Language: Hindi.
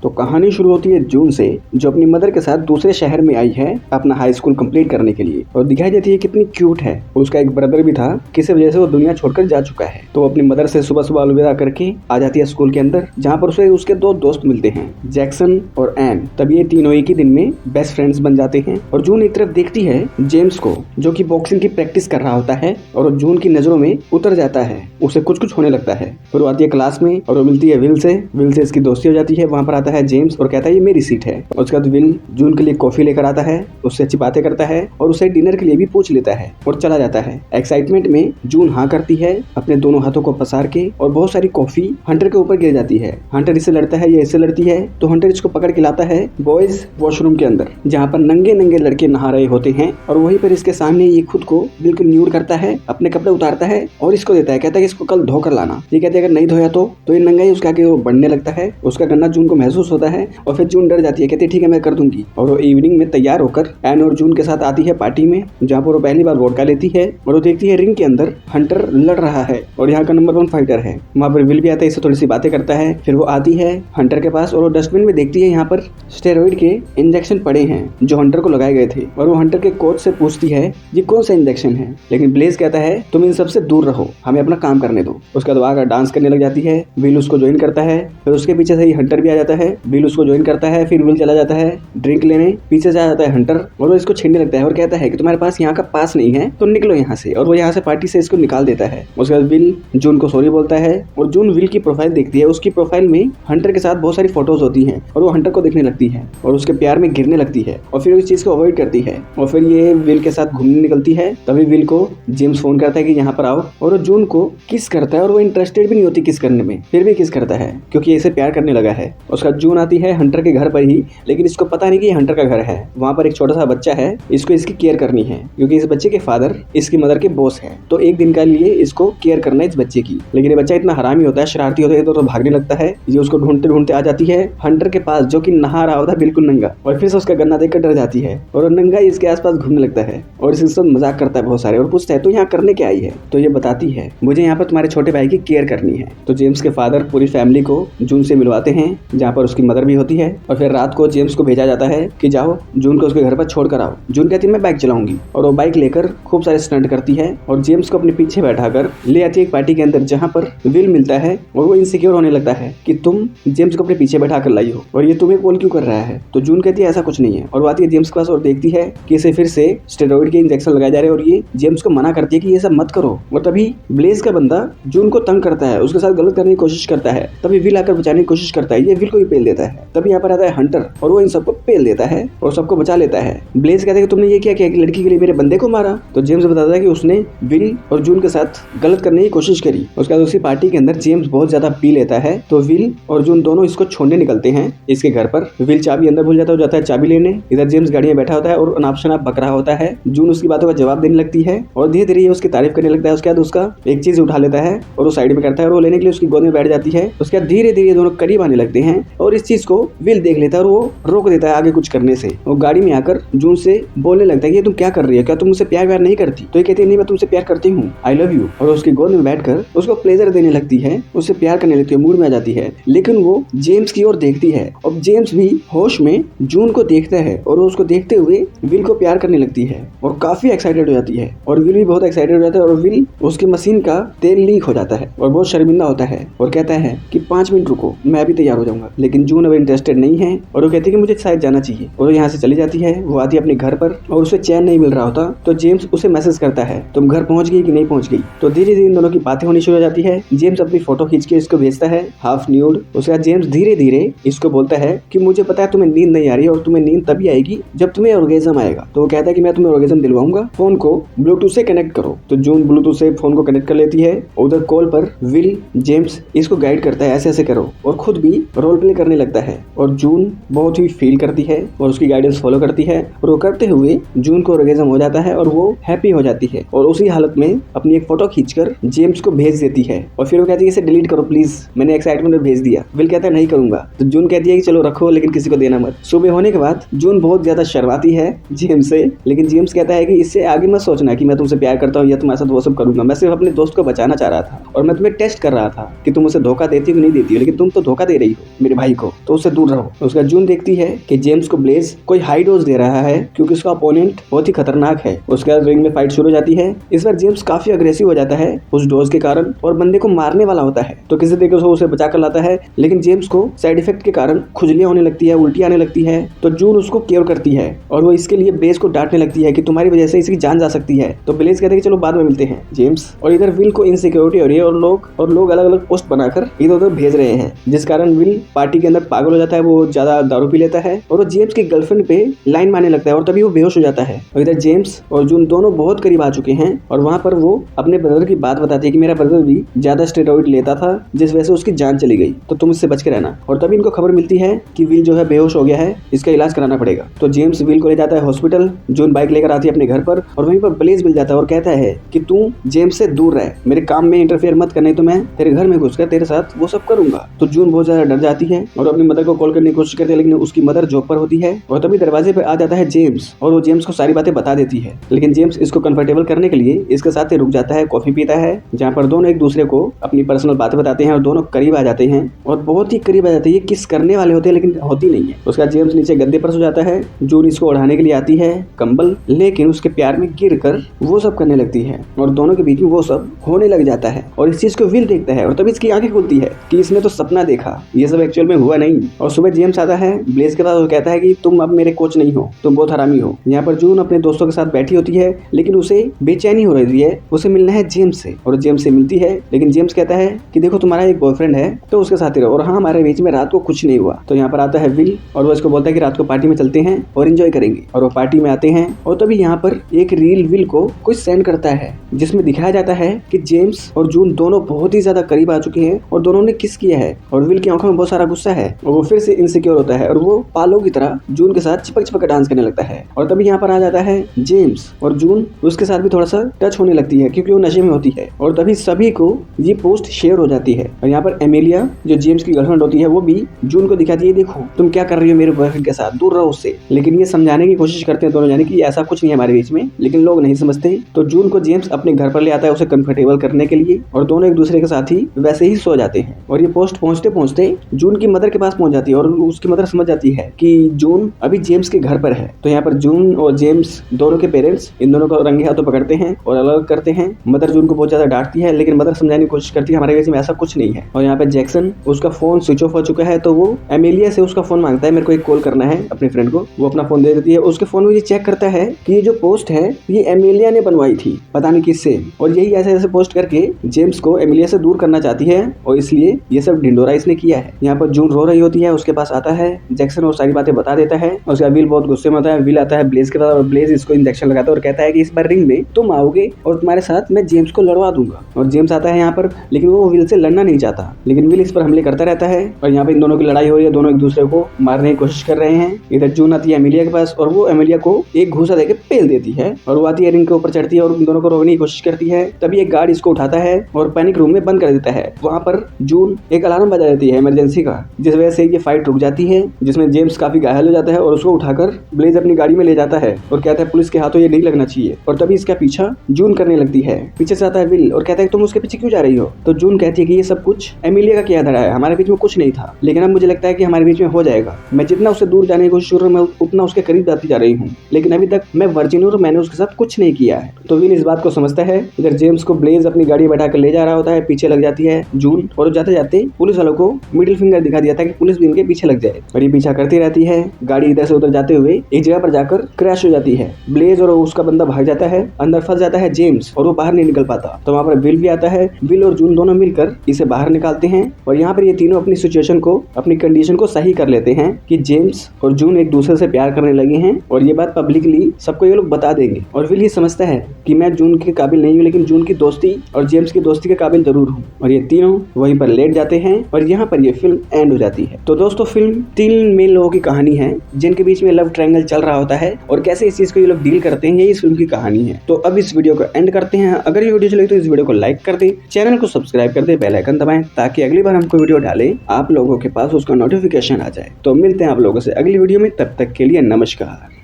तो कहानी शुरू होती है जून से, जो अपनी मदर के साथ दूसरे शहर में आई है अपना हाई स्कूल कंप्लीट करने के लिए, और दिखाई देती है कितनी क्यूट है। उसका एक ब्रदर भी था, किसी वजह से वो दुनिया छोड़कर जा चुका है। तो अपनी मदर से सुबह सुबह अलविदा करके आ जाती है स्कूल के अंदर, जहाँ पर उसे उसके दो दोस्त मिलते हैं, जैक्सन और एन। तब ये तीनों एक ही दिन में बेस्ट फ्रेंड्स बन जाते हैं। और जून एक तरफ देखती है जेम्स को, जो कि बॉक्सिंग की प्रैक्टिस कर रहा होता है, और जून की नजरों में उतर जाता है। उसे कुछ कुछ होने लगता है। फिर वो आती है क्लास में और वो मिलती है विल से इसकी दोस्ती हो जाती है। वहाँ पर आता है जेम्स और कहता है ये मेरी सीट है। उसके बाद विल जून के लिए कॉफी लेकर आता है, उससे अच्छी बातें करता है और उसे डिनर के लिए भी पूछ लेता है और चला जाता है। एक्साइटमेंट में जून हाँ करती है अपने दोनों हाथों को पसार के, और बहुत सारी कॉफी हंटर के ऊपर गिर जाती है। हंटर इससे लड़ता है, ये इससे लड़ती है, तो हंटर इसको पकड़ के लाता है बॉयज वॉशरूम के अंदर, जहाँ पर नंगे नंगे लड़के नहा रहे होते हैं। और वहीं पर इसके सामने ये खुद को बिल्कुल न्यूड करता है, अपने कपड़े उतारता है और इसको देता है। कहता है कि इसको कल धोकर लाना। ये कहते हैं अगर नहीं धोया तो ये नंगा ही उसका आगे वो बढ़ने लगता है। उसका गन्ना जून को महसूस होता है और फिर जून डर जाती है, कहती है ठीक है मैं कर दूंगी। और वो इवनिंग में तैयार होकर एन और जून के साथ आती है पार्टी में, जहाँ पर वो पहली बार वोडका लेती है और वो देखती है रिंग के अंदर हंटर लड़ रहा है और यहाँ का नंबर 1 फाइटर है। वहाँ पर विल भी आता है, इससे थोड़ी सी बातें करता है। फिर वो आती है हंटर के पास और वो डस्टबिन में देखती है यहाँ पर स्टेरॉइड के इंजेक्शन पड़े हैं जो हंटर को लगाए गए थे। और वो हंटर के कोच से पूछती है ये कौन सा इंजेक्शन है, लेकिन ब्लेज कहता है तुम इन सबसे दूर रहो, हमें अपना काम करने दो। उसका बाद आकर डांस करने लग जाती है। विल उसको ज्वाइन करता है, फिर उसके पीछे से ही हंटर भी आ जाता है। विल उसको ज्वाइन करता है, फिर विल चला जाता है ड्रिंक लेने, पीछे से आ जाता है हंटर और वो इसको छीनने लगता है और कहता है कि तुम्हारे पास यहाँ का पास नहीं है तो निकलो यहाँ से, और वो यहाँ से पार्टी से इसको निकाल देता है। उसके बाद विल जून को सॉरी बोलता है और जून विल की प्रोफाइल देखती है। उसकी प्रोफाइल में हंटर के साथ बहुत सारी फोटोज होती हैं और वो हंटर को देखने लगती है और उसके प्यार में गिरने लगती है और फिर उस चीज को अवॉइड करती है। और फिर ये विल के साथ घूमने निकलती है। तभी विल को जेम्स फोन करता है कि यहाँ पर आओ, और वो जून को किस करता है और वो इंटरेस्टेड भी नहीं होती किस करने में, फिर भी किस करता है क्योंकि इसे प्यार करने लगा है। उसका जून आती है हंटर के घर पर ही, लेकिन इसको पता नहीं कि ये हंटर का घर है। वहाँ पर एक छोटा सा बच्चा है, इसको इसकी केयर करनी है क्योंकि इस बच्चे के फादर इसकी मदर के बॉस है, तो एक दिन के लिए इसको केयर करना है इस बच्चे की। लेकिन ये बच्चा इतना हरामी होता है, शरारती होता है, तो भागने लगता है। ये उसको ढूंढते ढूंढते आ जाती है हंटर के पास, जो कि नहा रहा होता है बिल्कुल नंगा, और फिर से उसका गन्ना देखकर डर जाती है और नंगा इसके आसपास घूमने लगता है और इसके साथ मजाक करता है बहुत सारे, और पूछता है तो यहाँ करने क्या आई है। तो ये बताती है मुझे यहाँ पर तुम्हारे छोटे भाई की केयर करनी है। तो जेम्स के फादर पूरी फैमिली को जून से मिलवाते हैं, जहाँ पर उसकी मदर भी होती है। और फिर रात को जेम्स को भेजा जाता है कि जाओ जून को उसके घर पर छोड़ कर आओ। जून कहती है मैं बाइक चलाऊंगी, और वो बाइक लेकर खूब सारे स्टंट करती है और जेम्स को अपने पीछे बैठाकर ले आती है एक पार्टी के अंदर, जहाँ पर विल मिलता है और वो इनसिक्योर होने लगता है कि तुम जेम्स को अपने पीछे बैठा कर लाई हो और ये तुम्हें कॉल क्यों कर रहा है। तो जून कहती है ऐसा कुछ नहीं है, और वो आती है जेम्स के पास और देखती है कि इसे फिर से स्टेरॉइड के इंजेक्शन लगाए जा रहे हैं, और ये जेम्स को मना करती है कि ये सब मत करो। और तभी ब्लेज का बंदा जून को तंग करता है, उसके साथ गलत करने की कोशिश करता है। तभी विल आकर बचाने की कोशिश करता है, ये विल को भी पेल देता है। तभी यहाँ पर आता है हंटर और वो इन सबको पेल देता है और सबको बचा लेता है। ब्लेज कहता है कि तुमने ये क्या किया कि लड़की के लिए मेरे बंदे को मारा। तो जेम्स बताता है कि उसने विल और जून के साथ गलत करने की कोशिश करी। उसके बाद उसी पार्टी के अंदर जेम्स बहुत ज्यादा पी लेता है, तो विल और जून दोनों इसको छोड़ने निकलते हैं इसके घर पर। विल चाबी अंदर भूल जाता है, जाता है चाबी लेने। इधर जेम्स गाड़ी में बैठा होता है और अनाप शनाप बक रहा होता है। जून उसकी बातों का जवाब देने लगती है और धीरे धीरे उसकी तारीफ करने लगता है। उसके बाद उसका एक चीज उठा लेता है और वो साइड में करता है और वो लेने के लिए उसकी गोद में बैठ जाती है। उसके बाद धीरे धीरे दोनों करीब आने लगते हैं और इस चीज को विल देख लेता है और वो रोक देता है आगे कुछ करने से। वो गाड़ी में आकर जून से बोलने लगता है कि तुम क्या कर रही है, क्या तुम मुझसे प्यार व्यार नहीं करती। तो ये कहती है नहीं मैं तुमसे प्यार करती हूँ, आई लव यू। और उसकी गोद में बैठकर उसको प्लेजर देने लगती है, उससे प्यार करने लगती है, मूड में आ जाती है। लेकिन वो जेम्स की ओर देखती है और जेम्स भी होश में जून को देखता है और वो उसको देखते हुए विल को प्यार करने लगती है और काफी एक्साइटेड हो जाती है। और विल भी बहुत एक्साइटेड हो जाता है और विल उसकी मशीन का तेल लीक हो जाता है और बहुत शर्मिंदा होता है और कहता है कि 5 मिनट रुको, मैं अभी तैयार हो जाऊंगा। लेकिन जून अब इंटरेस्टेड नहीं है और वो कहती है कि मुझे शायद जाना चाहिए, और वो यहाँ से चली जाती है। वो आती है अपने घर पर और उसे चैन नहीं मिल रहा होता, तो जेम्स उसे मैसेज करता है तुम घर पहुंच गई कि नहीं पहुंच गई। तो धीरे धीरे इन दोनों की बातें होनी शुरू हो जाती है। जेम्स अपनी फोटो खींच के इसको भेजता है हाफ न्यूड। उसके बाद जेम्स धीरे धीरे इसको बोलता है कि मुझे पता है तुम्हें नींद नहीं आ रही और तुम्हें नींद तभी आएगी जब तुम्हें ऑर्गेज्म आएगा। तो वो कहता है कि मैं तुम्हें ऑर्गेज्म दिलवाऊंगा, फोन को ब्लूटूथ से कनेक्ट करो। तो जून ब्लूटूथ से फोन को कनेक्ट कर लेती है। उधर कॉल पर विल जेम्स इसको गाइड करता है ऐसे ऐसे करो, और खुद भी रोल प्ले करने लगता है। और जून बहुत ही फील करती है और उसकी गाइडेंस फॉलो करती है और वो करते हुए जून को ऑर्गेज्म हो जाता है और वो हैप्पी हो जाती है। और उसी हालत में अपनी एक फोटो खींचकर जेम्स को भेज देती है और फिर वो कहती है इसे डिलीट करो प्लीज, मैंने एक्साइटमेंट में भेज दिया। विल कहता है नहीं करूंगा। तो जून कहती है कि चलो रखो लेकिन किसी को देना मत। सुबह होने के बाद जून बहुत ज्यादा शर्माती है जेम्स से, लेकिन जेम्स कहता है कि इससे आगे मत सोचना कि मैं तुमसे प्यार करता हूँ या तुम्हारे साथ वो सब करूंगा। मैं सिर्फ अपने दोस्त को बचाना चाह रहा था और मैं तुम्हें टेस्ट कर रहा था कि तुम उसे धोखा देती हो कि नहीं देती हो, लेकिन तुम तो धोखा दे रही हो मेरे भाई पढ़ाई को, तो उससे दूर रहो। उसका जून देखती है कि जेम्स को ब्लेज कोई हाई डोज दे रहा है क्योंकि उसका अपोनेंट बहुत ही खतरनाक है। उसके बाद रिंग में फाइट शुरू हो जाती है। इस बार जेम्स काफी अग्रेसिव हो जाता है उस डोज के कारण और बंदे को मारने वाला होता है, तो किसी तरीके से उसे बचा कर लाता है, लेकिन जेम्स को साइड इफेक्ट के कारण खुजलियां होने लगती है, उल्टी आने लगती है। तो जून उसको केयर करती है और वो इसके लिए ब्लेज को डांटने लगती है कि तुम्हारी वजह से इसकी जान जा सकती है। तो ब्लेज कहते हैं कि चलो बाद में मिलते हैं जेम्स। और इधर विल को इनसिक्योरिटी हो रही है और लोग अलग अलग पोस्ट बनाकर इधर उधर भेज रहे हैं, जिस कारण विल पार्टी के अंदर पागल हो जाता है। वो ज्यादा दारू पी लेता है और वो जेम्स की गर्लफ्रेंड पे लाइन मारने लगता है और तभी वो बेहोश हो जाता है। और इधर जेम्स और जून दोनों बहुत करीब आ चुके हैं और वहां पर वो अपने ब्रदर की बात बताती है कि मेरा ब्रदर भी ज्यादा स्टेरॉइड लेता था जिस वजह से उसकी जान चली गई, तो तुम इससे बच के रहना। और तभी इनको खबर मिलती है कि विल जो है बेहोश हो गया है, इसका इलाज कराना पड़ेगा। तो जेम्स विल को ले जाता है हॉस्पिटल। जून बाइक लेकर आती है अपने घर पर और वहीं पर ब्लेज मिल जाता है और कहता है कि तू जेम्स से दूर रह, मेरे काम में इंटरफेयर मत करने, तो मैं तेरे घर में घुसकर तेरे साथ वो सब करूंगा। तो जून बहुत ज्यादा डर जाती है और अपनी मदर को कॉल करने की कोशिश करती है, लेकिन उसकी मदर जॉब पर होती है। और तभी दरवाजे पर आ जाता है जेम्स और वो जेम्स को सारी बातें बता देती है, लेकिन जेम्स इसको कंफर्टेबल करने के लिए इसके साथ ही रुक जाता है, कॉफी पीता है, जहाँ पर दोनों एक दूसरे को अपनी पर्सनल बातें बताते हैं और दोनों करीब आ जाते हैं और बहुत ही करीब आ जाते हैं। ये किस करने वाले होते हैं लेकिन होती नहीं है। उसका जेम्स नीचे गद्दे पर सो जाता है। जून इसको उड़ाने के लिए आती है कंबल, लेकिन उसके प्यार में गिरकर वो सब करने लगती है और दोनों के बीच में वो सब होने लग जाता है। और इस चीज को विल देखता है और तभी इसकी आंखें खुलती है कि इसने तो सपना देखा, ये सब एक्चुअल में हुआ नहीं। और सुबह जेम्स आता है ब्लेज के पास और कहता है कि तुम अब मेरे कोच नहीं हो, तुम बहुत हरामी हो। यहाँ पर जून अपने दोस्तों के साथ बैठी होती है, लेकिन उसे बेचैनी हो रही है, उसे मिलना है जेम्स से। और जेम्स से मिलती है, लेकिन जेम्स कहता है कि देखो तुम्हारा एक बॉयफ्रेंड है तो उसके साथ ही रहो, और हाँ हमारे बीच में रात को कुछ नहीं हुआ। तो यहाँ पर आता है विल और वो इसको बोलता है कि रात को पार्टी में चलते हैं और एंजॉय करेंगे। और वो पार्टी में आते हैं और तभी यहाँ पर एक रील विल को कोई सेंड करता है जिसमें दिखाया जाता है कि जेम्स और जून दोनों बहुत ही ज्यादा करीब आ चुके हैं और दोनों ने किस किया है। और विल की आंखों में बहुत सारा गुस्सा है और वो फिर से इनसिक्योर होता है और वो पालो की तरह जून के साथ चिपक चिपक डांस करने लगता है। और तभी यहाँ पर आ जाता है जेम्स और जून उसके साथ भी थोड़ा सा टच होने लगती है क्योंकि वो नशे में होती है। और तभी सभी को ये पोस्ट शेयर हो जाती है और यहाँ पर एमेलिया जो जेम्स की गर्लफ्रेंड होती है वो भी जून को दिखाती है, देखो तुम क्या कर रही हो मेरे बॉयफ्रेंड के साथ, दूर रहो उससे। लेकिन ये समझाने की कोशिश करते हैं दोनों जाने की ऐसा कुछ नहीं है हमारे बीच में, लेकिन लोग नहीं समझते। तो जून को जेम्स अपने घर पर ले आता है उसे कंफर्टेबल करने के लिए और दोनों एक दूसरे के साथ ही वैसे ही सो जाते हैं। और ये पोस्ट पहुंचते पहुंचते जून की मदर के पास पहुंच जाती है और उसकी मदर समझ जाती है कि जून अभी जेम्स के घर पर है। तो यहाँ पर जून और जेम्स दोनों के पेरेंट्स इन दोनों को रंगे हाथों पकड़ते हैं और अलग करते हैं। मदर जून को बहुत ज्यादा डांटती है, लेकिन मदर समझाने की कोशिश करती है हमारे बीच में ऐसा कुछ नहीं है। और यहाँ पे जैक्सन उसका फोन स्विच ऑफ हो चुका है, तो वो एमेलिया से उसका फोन मांगता है, मेरे को एक कॉल करना है अपने फ्रेंड को। वो अपना फोन दे देती है। उसके फोन में ये चेक करता है कि ये जो पोस्ट है ये एमेलिया ने बनवाई थी, पता नहीं किससे, और यही ऐसे ऐसे पोस्ट करके जेम्स को एमेलिया से दूर करना चाहती है और इसलिए ये सब ढिंडोरा इसने किया है। यहाँ पर जून रो रही होती है, उसके पास आता है जैक्सन और सारी बातें बता देता है। उसका विल बहुत गुस्से में होता है। विल आता है ब्लेज के पास और ब्लेज इसको इंजेक्शन लगाता है और कहता है कि इस बार रिंग में तुम आओगे और तुम्हारे साथ मैं जेम्स को लड़वा दूंगा। और जेम्स आता है यहाँ पर, लेकिन वो विल से लड़ना नहीं चाहता, लेकिन विल इस पर हमले करता रहता है और यहाँ पे इन दोनों की लड़ाई हो रही है। दोनों एक दूसरे को मारने की कोशिश कर रहे हैं। इधर जून आती है एमेलिया के पास और वो एमेलिया को एक घूसा देके पेल देती है और वो आती है रिंग के ऊपर चढ़ती है और इन दोनों को रोकने की कोशिश करती है। तभी एक गार्ड इसको उठाता है और पैनिक रूम में बंद कर देता है। वहाँ पर जून एक अलार्म बजा देती है इमरजेंसी का, जिस वजह से ये फाइट रुक जाती है, जिसमें जेम्स काफी घायल हो जाता है और उसको उठाकर ब्लेज अपनी गाड़ी में ले जाता है और कहता है पुलिस के हाथों ये नहीं लगना चाहिए। और तभी इसका पीछा जून करने लगती है। पीछे से आता है विल और कहता है तुम उसके पीछे क्यों जा रही हो। तो जून कहती है कि ये सब कुछ एमेलिया का किया धरा है, हमारे बीच में कुछ नहीं था, लेकिन अब मुझे लगता है कि हमारे बीच में हो जाएगा। मैं जितना उससे दूर जाने की कोशिश कर रहा हूँ, मैं उतना उसके करीब जाती जा रही हूँ, लेकिन अभी तक मैं वर्जिन हूँ और मैंने उसके साथ कुछ नहीं किया है। तो विल इस बात को समझता है। इधर जेम्स को ब्लेज अपनी गाड़ी बैठा कर ले जा रहा होता है, पीछे लग जाती है जून और जाते जाते पुलिस वालों को मिडिल फिंगर दिखा दिया था कि पुलिस भी इनके पीछे लग जाए और ये पीछा करती रहती है। गाड़ी इधर से उधर जाते हुए एक जगह पर जाकर क्रैश हो जाती है। ब्लेज और उसका बंदा भाग जाता है, अंदर फंस जाता है जेम्स और वो बाहर नहीं निकल पाता। तो वहाँ पर विल भी आता है। विल और जून दोनों मिलकर इसे बाहर निकालते हैं और यहाँ पर ये तीनों अपनी सिचुएशन को, अपनी कंडीशन को सही कर लेते हैं कि जेम्स और जून एक दूसरे से प्यार करने लगे हैं और ये बात पब्लिकली सबको ये लोग बता देंगे। और विल ये समझता है कि मैं जून के काबिल नहीं हूँ, लेकिन जून की दोस्ती और जेम्स की दोस्ती के काबिल जरूर हूँ। और ये तीनों वहीं पर लेट जाते हैं और यहाँ पर ये फिल्म एंड हो जाती है। तो दोस्तों फिल्म 3 मेन लोगों की कहानी है जिनके बीच में लव ट्रायंगल चल रहा होता है और कैसे इस चीज को ये लोग डील करते हैं, ये इस फिल्म की कहानी है। तो अब इस वीडियो को एंड करते हैं। अगर ये वीडियो चले तो इस वीडियो को लाइक कर दे, चैनल को सब्सक्राइब कर दे, बेल आइकन दबाएं ताकि अगली बार हम कोई वीडियो डालें आप लोगों के पास उसका नोटिफिकेशन आ जाए। तो मिलते हैं आप लोगों से अगली वीडियो में, तब तक के लिए नमस्कार।